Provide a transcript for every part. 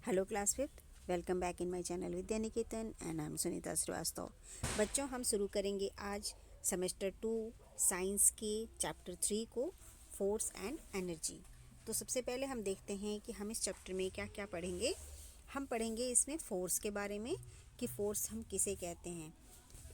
Hello class fifth, welcome back in my channel Vidya Niketan and I am Sunita Srivastava. बच्चों, हम शुरू करेंगे आज सेमेस्टर 2 साइंस के चैप्टर 3 को, फोर्स एंड एनर्जी। तो सबसे पहले हम देखते हैं कि हम इस चैप्टर में क्या क्या पढ़ेंगे। हम पढ़ेंगे इसमें फोर्स के बारे में कि फोर्स हम किसे कहते हैं।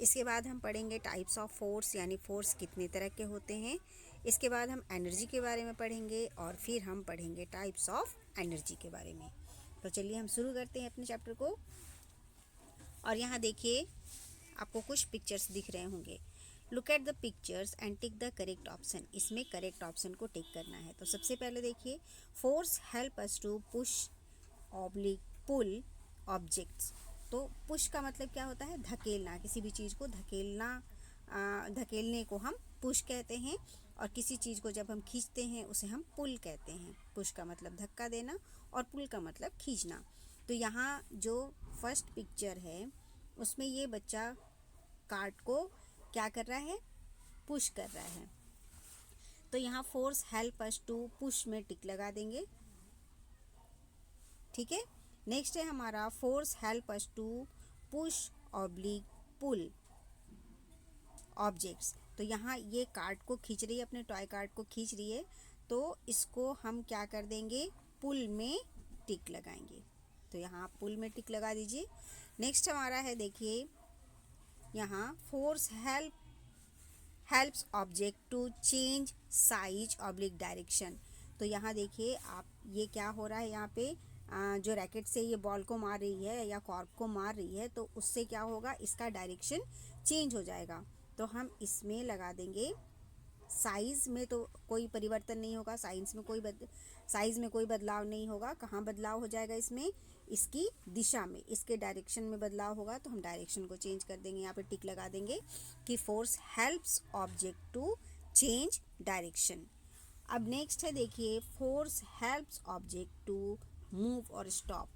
इसके बाद हम पढ़ेंगे टाइप्स ऑफ फोर्स, यानी फोर्स कितने तरह के होते हैं। इसके बाद हम एनर्जी के बारे में पढ़ेंगे और फिर हम पढ़ेंगे टाइप्स ऑफ एनर्जी के बारे में। तो चलिए हम शुरू करते हैं अपने चैप्टर को। और यहाँ देखिए, आपको कुछ पिक्चर्स दिख रहे होंगे। Look at the pictures and tick the correct option. इसमें करेक्ट ऑप्शन को टिक करना है। तो सबसे पहले देखिए, force help us to push oblique pull objects. तो पुश का मतलब क्या होता है? धकेलना, किसी भी चीज़ को धकेलना। धकेलने को हम पुश कहते हैं, और किसी चीज़ को जब हम खींचते हैं उसे हम पुल कहते हैं। पुश का मतलब धक्का देना और पुल का मतलब खींचना। तो यहाँ जो फर्स्ट पिक्चर है उसमें ये बच्चा कार्ट को क्या कर रहा है? पुश कर रहा है। तो यहाँ force help us to push में टिक लगा देंगे। ठीक है। नेक्स्ट है हमारा force help us to push oblique pull objects. तो यहाँ ये कार्ट को खींच रही है, अपने टॉय कार्ट को खींच रही है, तो इसको हम क्या कर देंगे? पुल में टिक लगाएंगे। तो यहाँ पुल में टिक लगा दीजिए। नेक्स्ट हमारा है, देखिए यहाँ force helps object to change size oblique direction. तो यहाँ देखिए आप, ये क्या हो रहा है यहाँ पे, जो रैकेट से ये बॉल को मार रही है या कॉर्क को मार रही है, तो उससे क्या होगा? इसका डायरेक्शन चेंज हो जाएगा। तो हम इसमें लगा देंगे, साइज़ में तो कोई परिवर्तन नहीं होगा, साइज़ में कोई बदलाव नहीं होगा। कहाँ बदलाव हो जाएगा? इसमें इसकी दिशा में, इसके डायरेक्शन में बदलाव होगा। तो हम डायरेक्शन को चेंज कर देंगे, यहाँ पे टिक लगा देंगे कि force helps object to change direction. अब नेक्स्ट है, देखिए force helps object to move और स्टॉप।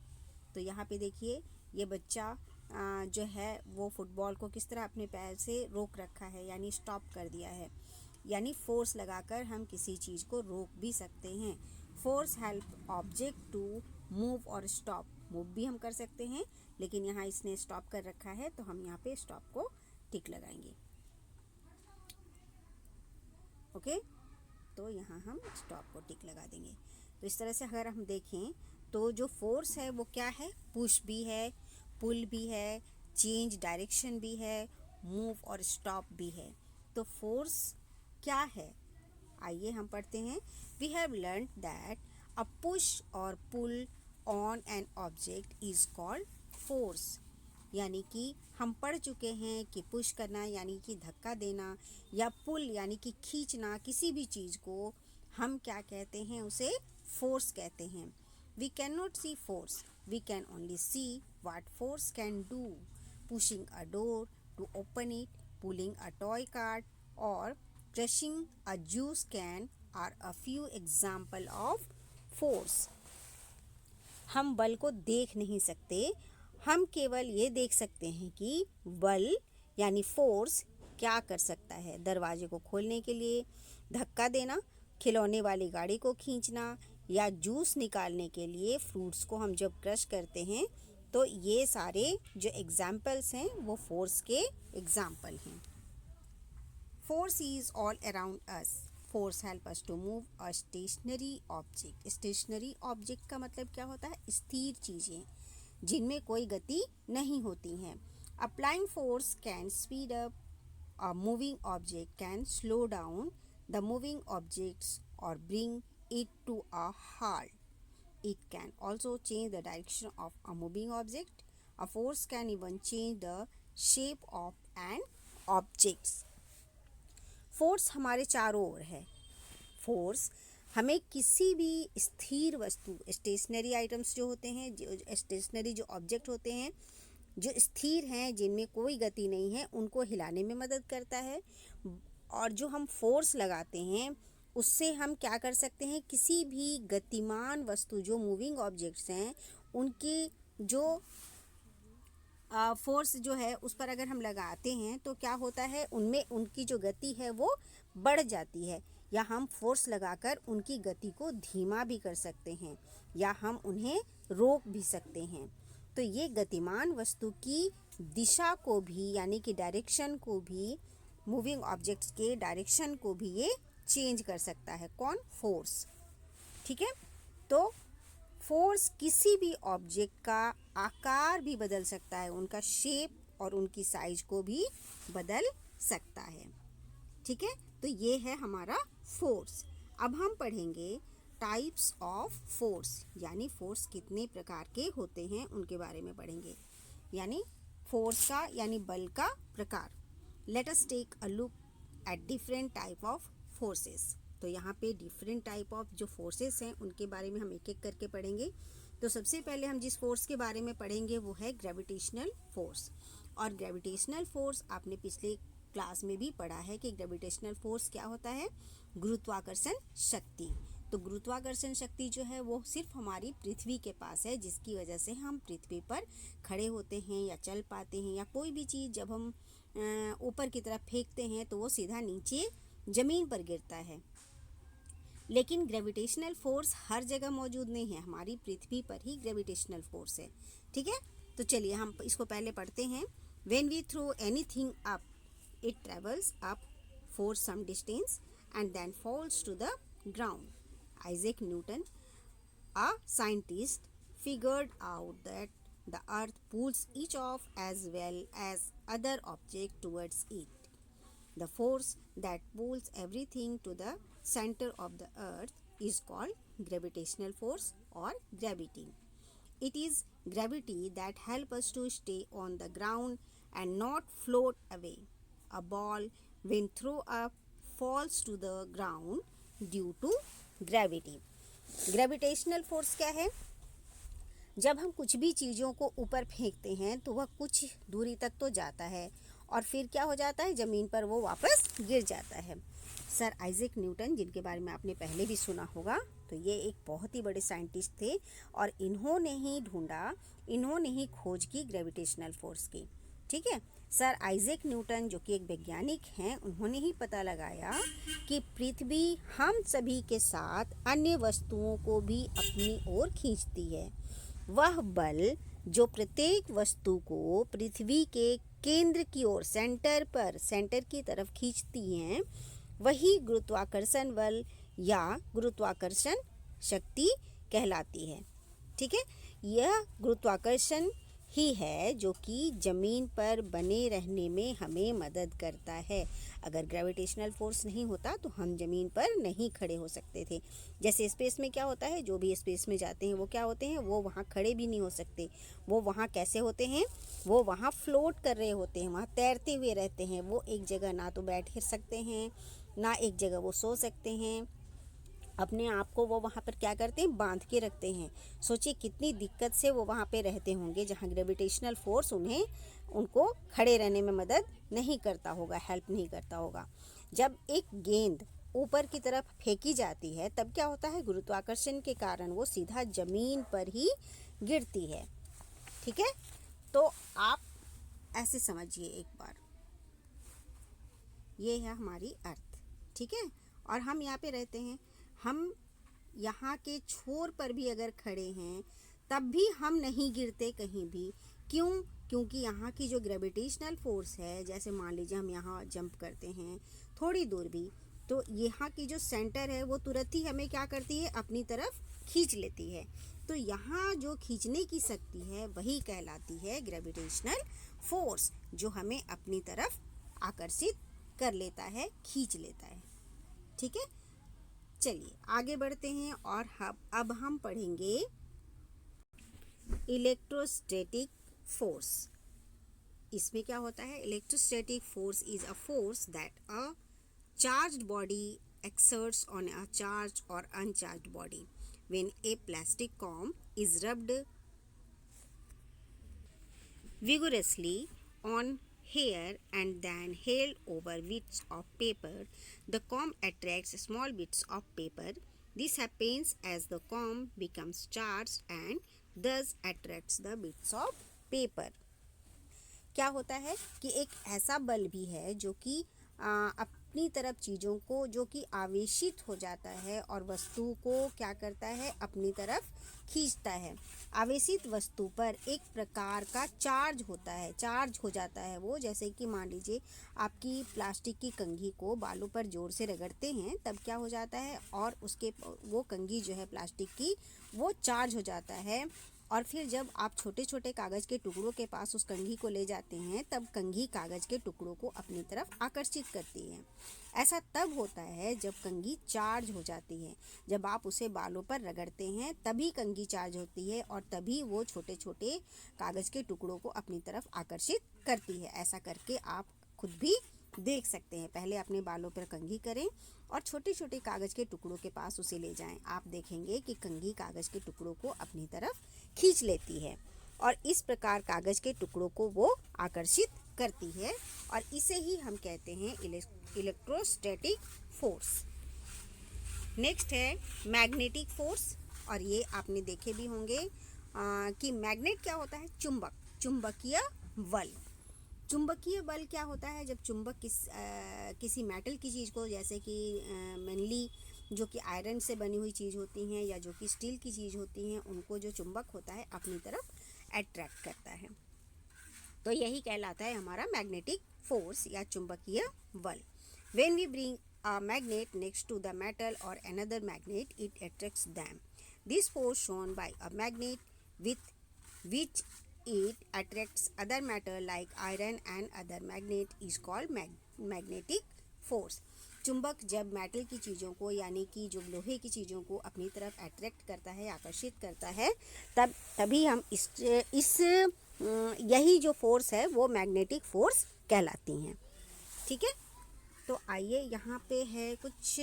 तो यहाँ पे देखिए ये बच्चा जो है वो फुटबॉल को किस तरह अपने पैर से रोक रखा है, यानी स्टॉप कर दिया है। यानी फोर्स लगाकर हम किसी चीज़ को रोक भी सकते हैं। Force help object to move और स्टॉप। मूव भी हम कर सकते हैं, लेकिन यहाँ इसने स्टॉप कर रखा है, तो हम यहाँ पे स्टॉप को टिक लगाएंगे। ओके, तो यहाँ हम स्टॉप को टिक लगा देंगे। तो इस तरह से अगर हम देखें तो जो फोर्स है वो क्या है? पुश भी है, पुल भी है, चेंज डायरेक्शन भी है, मूव और स्टॉप भी है। तो फोर्स क्या है? आइए हम पढ़ते हैं। We have learn that a push or pull on an object is called force. यानी कि हम पढ़ चुके हैं कि पुश करना यानी कि धक्का देना, या पुल यानी कि खींचना किसी भी चीज़ को हम क्या कहते हैं? उसे फोर्स कहते हैं। We can not see force, we can only see what force can do. Pushing a door to open it, pulling a toy cart और crushing a juice can are a few example of force। हम बल को देख नहीं सकते, हम केवल ये देख सकते हैं कि बल यानी फोर्स क्या कर सकता है। दरवाजे को खोलने के लिए धक्का देना, खिलौने वाली गाड़ी को खींचना, या जूस निकालने के लिए फ्रूट्स को हम जब क्रश करते हैं, तो ये सारे जो एग्जाम्पल्स हैं वो फोर्स के एग्जाम्पल हैं। Force is all around us. Force help us to move a stationary object. Stationary object का मतलब क्या होता है? स्थिर चीज़ें जिनमें कोई गति नहीं होती हैं। Applying force can speed up a moving object, can slow down the moving objects or bring it to a halt. It can also change the direction of a moving object. A force can even change the shape of an object. Force हमारे चारों ओर है। Force हमें किसी भी स्थिर वस्तु, stationery items जो होते हैं, जो स्टेशनरी जो ऑब्जेक्ट होते हैं जो स्थिर हैं, जिनमें कोई गति नहीं है, उनको हिलाने में मदद करता है। और जो हम फोर्स लगाते हैं उससे हम क्या कर सकते हैं? किसी भी गतिमान वस्तु जो मूविंग ऑब्जेक्ट्स हैं उनकी जो फोर्स जो है उस पर अगर हम लगाते हैं तो क्या होता है? उनमें उनकी जो गति है वो बढ़ जाती है। या हम फोर्स लगाकर उनकी गति को धीमा भी कर सकते हैं या हम उन्हें रोक भी सकते हैं। तो ये गतिमान वस्तु की दिशा को भी यानी कि डायरेक्शन को भी, मूविंग ऑब्जेक्ट्स के डायरेक्शन को भी ये चेंज कर सकता है। कौन? फोर्स। ठीक है, तो फोर्स किसी भी ऑब्जेक्ट का आकार भी बदल सकता है, उनका शेप और उनकी साइज को भी बदल सकता है। ठीक है, तो ये है हमारा फोर्स। अब हम पढ़ेंगे टाइप्स ऑफ फोर्स, यानी फोर्स कितने प्रकार के होते हैं उनके बारे में पढ़ेंगे, यानी फोर्स का यानी बल का प्रकार। Let us take a look at different type of forces. तो यहाँ पे डिफरेंट टाइप ऑफ जो फोर्सेस हैं उनके बारे में हम एक एक करके पढ़ेंगे। तो सबसे पहले हम जिस फोर्स के बारे में पढ़ेंगे वो है ग्रेविटेशनल फोर्स। और ग्रेविटेशनल फोर्स आपने पिछले क्लास में भी पढ़ा है कि ग्रेविटेशनल फोर्स क्या होता है? गुरुत्वाकर्षण शक्ति। तो गुरुत्वाकर्षण शक्ति जो है वो सिर्फ हमारी पृथ्वी के पास है, जिसकी वजह से हम पृथ्वी पर खड़े होते हैं या चल पाते हैं, या कोई भी चीज़ जब हम ऊपर की तरफ फेंकते हैं तो वो सीधा नीचे ज़मीन पर गिरता है। लेकिन ग्रेविटेशनल फोर्स हर जगह मौजूद नहीं है, हमारी पृथ्वी पर ही ग्रेविटेशनल फोर्स है। ठीक है, तो चलिए हम इसको पहले पढ़ते हैं। When we throw anything up it travels up for some distance and then falls to the ground. Isaac Newton, a scientist, figured out that the earth pulls each of as well as other object towards it. The force that pulls everything to the center of the earth is called gravitational force or gravity. It is gravity that helps us to stay on the ground and not float away. A ball, when thrown up, falls to the ground due to gravity. Gravitational force क्या है? जब हम कुछ भी चीज़ों को ऊपर फेंकते हैं तो वह कुछ दूरी तक तो जाता है और फिर क्या हो जाता है? ज़मीन पर वो वापस गिर जाता है। सर आइजैक न्यूटन, जिनके बारे में आपने पहले भी सुना होगा, तो ये एक बहुत ही बड़े साइंटिस्ट थे और इन्होंने ही खोज की ग्रेविटेशनल फोर्स की। ठीक है, सर आइजैक न्यूटन जो कि एक वैज्ञानिक हैं, उन्होंने ही पता लगाया कि पृथ्वी हम सभी के साथ अन्य वस्तुओं को भी अपनी ओर खींचती है। वह बल जो प्रत्येक वस्तु को पृथ्वी के केंद्र की ओर, सेंटर की तरफ खींचती हैं, वही गुरुत्वाकर्षण बल या गुरुत्वाकर्षण शक्ति कहलाती है। ठीक है, यह गुरुत्वाकर्षण ही है जो कि ज़मीन पर बने रहने में हमें मदद करता है। अगर ग्रेविटेशनल फोर्स नहीं होता तो हम ज़मीन पर नहीं खड़े हो सकते थे। जैसे स्पेस में क्या होता है, जो भी स्पेस में जाते हैं वो क्या होते हैं? वो वहाँ खड़े भी नहीं हो सकते। वो वहाँ कैसे होते हैं? वो वहाँ फ्लोट कर रहे होते हैं, वहाँ तैरते हुए रहते हैं। वो एक जगह ना तो बैठ सकते हैं, ना एक जगह वो सो सकते हैं। अपने आप को वो वहाँ पर क्या करते हैं? बांध के रखते हैं। सोचिए कितनी दिक्कत से वो वहाँ पे रहते होंगे, जहाँ ग्रेविटेशनल फोर्स उनको खड़े रहने में मदद नहीं करता होगा, हेल्प नहीं करता होगा। जब एक गेंद ऊपर की तरफ फेंकी जाती है तब क्या होता है? गुरुत्वाकर्षण के कारण वो सीधा ज़मीन पर ही गिरती है। ठीक है, तो आप ऐसे समझिए एक बार, ये है हमारी अर्थ। ठीक है, और हम यहाँ पे रहते हैं। हम यहाँ के छोर पर भी अगर खड़े हैं तब भी हम नहीं गिरते कहीं भी। क्यों? क्योंकि यहाँ की जो ग्रेविटेशनल फोर्स है, जैसे मान लीजिए हम यहाँ जंप करते हैं थोड़ी दूर भी, तो यहाँ की जो सेंटर है वो तुरंत ही हमें क्या करती है? अपनी तरफ खींच लेती है। तो यहाँ जो खींचने की शक्ति है वही कहलाती है ग्रेविटेशनल फोर्स, जो हमें अपनी तरफ आकर्षित कर लेता है, खींच लेता है। ठीक है, चलिए आगे बढ़ते हैं और अब हम पढ़ेंगे इलेक्ट्रोस्टैटिक फोर्स। इसमें क्या होता है? Electrostatic force is a force that a charged body exerts on a charged or uncharged body when a plastic comb is rubbed vigorously on hair and then held over bits of paper. The comb attracts small bits of paper. This happens as the comb becomes charged and thus attracts the bits of paper. क्या होता है कि एक ऐसा बल भी है जो कि अपनी तरफ चीज़ों को जो कि आवेशित हो जाता है और वस्तु को क्या करता है, अपनी तरफ खींचता है। आवेशित वस्तु पर एक प्रकार का चार्ज होता है, चार्ज हो जाता है वो। जैसे कि मान लीजिए आपकी प्लास्टिक की कंघी को बालों पर जोर से रगड़ते हैं, तब क्या हो जाता है, और उसके वो कंघी जो है प्लास्टिक की, वो चार्ज हो जाता है। और फिर जब आप छोटे छोटे कागज़ के टुकड़ों के पास उस कंघी को ले जाते हैं, तब कंघी कागज़ के टुकड़ों को अपनी तरफ आकर्षित करती है। ऐसा तब होता है जब कंघी चार्ज हो जाती है। जब आप उसे बालों पर रगड़ते हैं तभी कंघी चार्ज होती है और तभी वो छोटे छोटे कागज़ के टुकड़ों को अपनी तरफ आकर्षित करती है। ऐसा करके आप खुद भी देख सकते हैं। पहले अपने बालों पर कंघी करें और छोटे छोटे कागज़ के टुकड़ों के पास उसे ले जाएं। आप देखेंगे कि कंघी कागज़ के टुकड़ों को अपनी तरफ खींच लेती है और इस प्रकार कागज़ के टुकड़ों को वो आकर्षित करती है, और इसे ही हम कहते हैं इलेक्ट्रोस्टैटिक फोर्स। नेक्स्ट है मैग्नेटिक फोर्स, और ये आपने देखे भी होंगे कि मैग्नेट क्या होता है, चुंबक, चुंबकीय बल। चुंबकीय बल क्या होता है, जब चुंबक किसी मेटल की चीज़ को, जैसे कि मेनली जो कि आयरन से बनी हुई चीज़ होती हैं या जो कि स्टील की चीज़ होती हैं, उनको जो चुंबक होता है अपनी तरफ अट्रैक्ट करता है। तो यही कहलाता है हमारा मैग्नेटिक फोर्स या चुंबकीय बल। When we bring a magnet next to the metal or another magnet, it attracts them. This force shown by a magnet with which it attracts other metal like iron and other magnet is called magnetic force. चुंबक जब metal की चीज़ों को, यानी कि जो लोहे की चीज़ों को अपनी तरफ अट्रैक्ट करता है, आकर्षित करता है, तभी हम यही जो फोर्स है वो मैग्नेटिक फोर्स कहलाती हैं। ठीक है, तो आइए यहाँ पे है कुछ,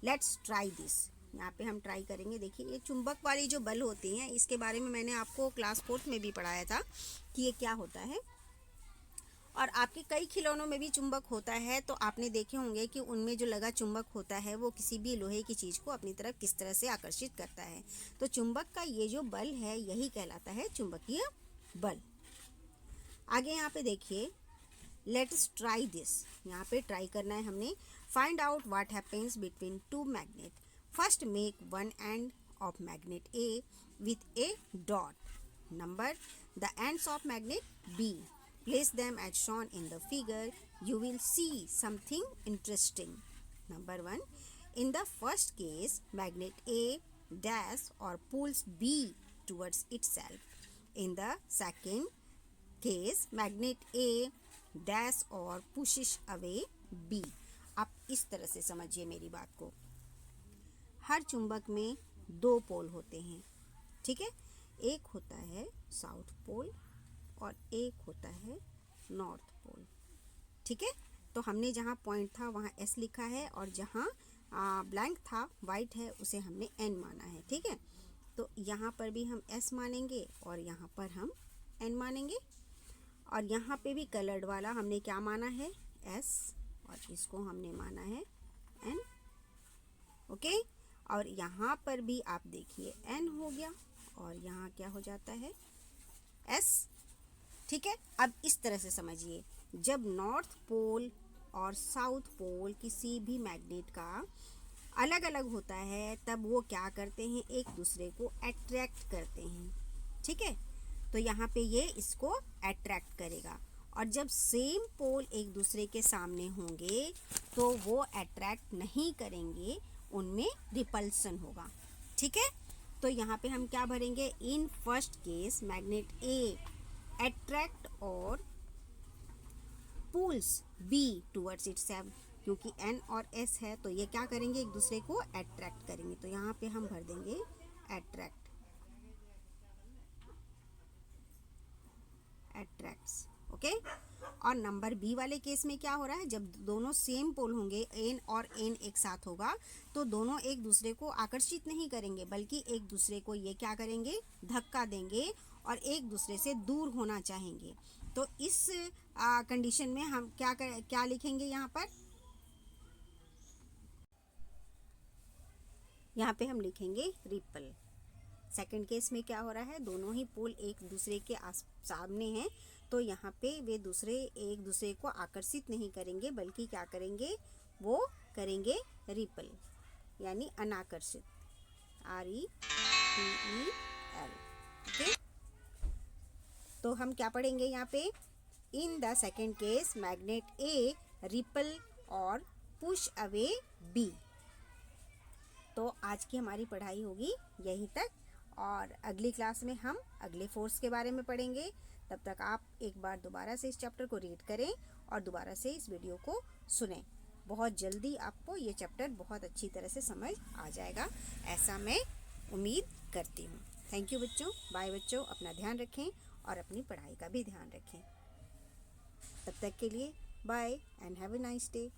लेट्स ट्राई दिस। यहाँ पे हम ट्राई करेंगे। देखिए, ये चुंबक वाली जो बल होती हैं, इसके बारे में मैंने आपको क्लास 4th में भी पढ़ाया था कि ये क्या होता है। और आपके कई खिलौनों में भी चुंबक होता है, तो आपने देखे होंगे कि उनमें जो लगा चुंबक होता है वो किसी भी लोहे की चीज़ को अपनी तरफ किस तरह से आकर्षित करता है। तो चुंबक का ये जो बल है यही कहलाता है चुंबकीय बल। आगे यहाँ पे देखिए, लेट्स ट्राई दिस। यहाँ पे ट्राई करना है हमने। Find out what happens between two magnet. First make one end of magnet A with a dot. Number the ends of magnet B. Place them as shown in the figure. You will see something interesting. Number 1. In the first case, magnet A dash or pulls B towards itself. In the second case, magnet A dash or pushes away B. आप इस तरह से समझिए मेरी बात को। हर चुंबक में 2 पोल होते हैं, ठीक है। एक होता है साउथ पोल और एक होता है नॉर्थ पोल, ठीक है। तो हमने जहाँ पॉइंट था वहाँ एस लिखा है और जहाँ ब्लैंक था, वाइट है, उसे हमने एन माना है, ठीक है। तो यहाँ पर भी हम एस मानेंगे और यहाँ पर हम एन मानेंगे, और यहाँ पे भी कलर्ड वाला हमने क्या माना है, एस, और इसको हमने माना है एन, ओके। और यहाँ पर भी आप देखिए एन हो गया और यहाँ क्या हो जाता है, एस, ठीक है। अब इस तरह से समझिए, जब नॉर्थ पोल और साउथ पोल किसी भी मैग्नेट का अलग अलग होता है, तब वो क्या करते हैं, एक दूसरे को अट्रैक्ट करते हैं, ठीक है। तो यहाँ पे ये इसको अट्रैक्ट करेगा, और जब सेम पोल एक दूसरे के सामने होंगे तो वो अट्रैक्ट नहीं करेंगे, उनमें रिपल्सन होगा, ठीक है। तो यहाँ पे हम क्या भरेंगे, in first case magnet A attract और पुल्स बी टूवर्ड्स इटसेल्फ, क्योंकि एन और एस है तो ये क्या करेंगे, एक दूसरे को अट्रैक्ट करेंगे। तो यहाँ पे हम भर देंगे अट्रैक्ट, अट्रैक्ट्स, ओके। और नंबर बी वाले केस में क्या हो रहा है, जब दोनों सेम पोल होंगे, एन और एन एक साथ होगा, तो दोनों एक दूसरे को आकर्षित नहीं करेंगे, बल्कि एक दूसरे को ये क्या करेंगे, धक्का देंगे और एक दूसरे से दूर होना चाहेंगे। तो इस कंडीशन में हम क्या लिखेंगे, यहाँ पे हम लिखेंगे रिपल, सेकंड केस में क्या हो रहा है, दोनों ही पोल एक दूसरे के सामने हैं, तो यहाँ पे वे एक दूसरे को आकर्षित नहीं करेंगे, बल्कि क्या करेंगे, वो करेंगे रिपल, यानी अनाकर्षित, REPEL। ओके, तो हम क्या पढ़ेंगे यहाँ पे, in the second case magnet a ripple और पुश अवे बी। तो आज की हमारी पढ़ाई होगी यहीं तक, और अगली क्लास में हम अगले फोर्स के बारे में पढ़ेंगे। तब तक आप एक बार दोबारा से इस चैप्टर को रीड करें और दोबारा से इस वीडियो को सुनें। बहुत जल्दी आपको ये चैप्टर बहुत अच्छी तरह से समझ आ जाएगा, ऐसा मैं उम्मीद करती हूँ। थैंक यू बच्चों, बाय बच्चों, अपना ध्यान रखें और अपनी पढ़ाई का भी ध्यान रखें। तब तक के लिए bye and have a nice day.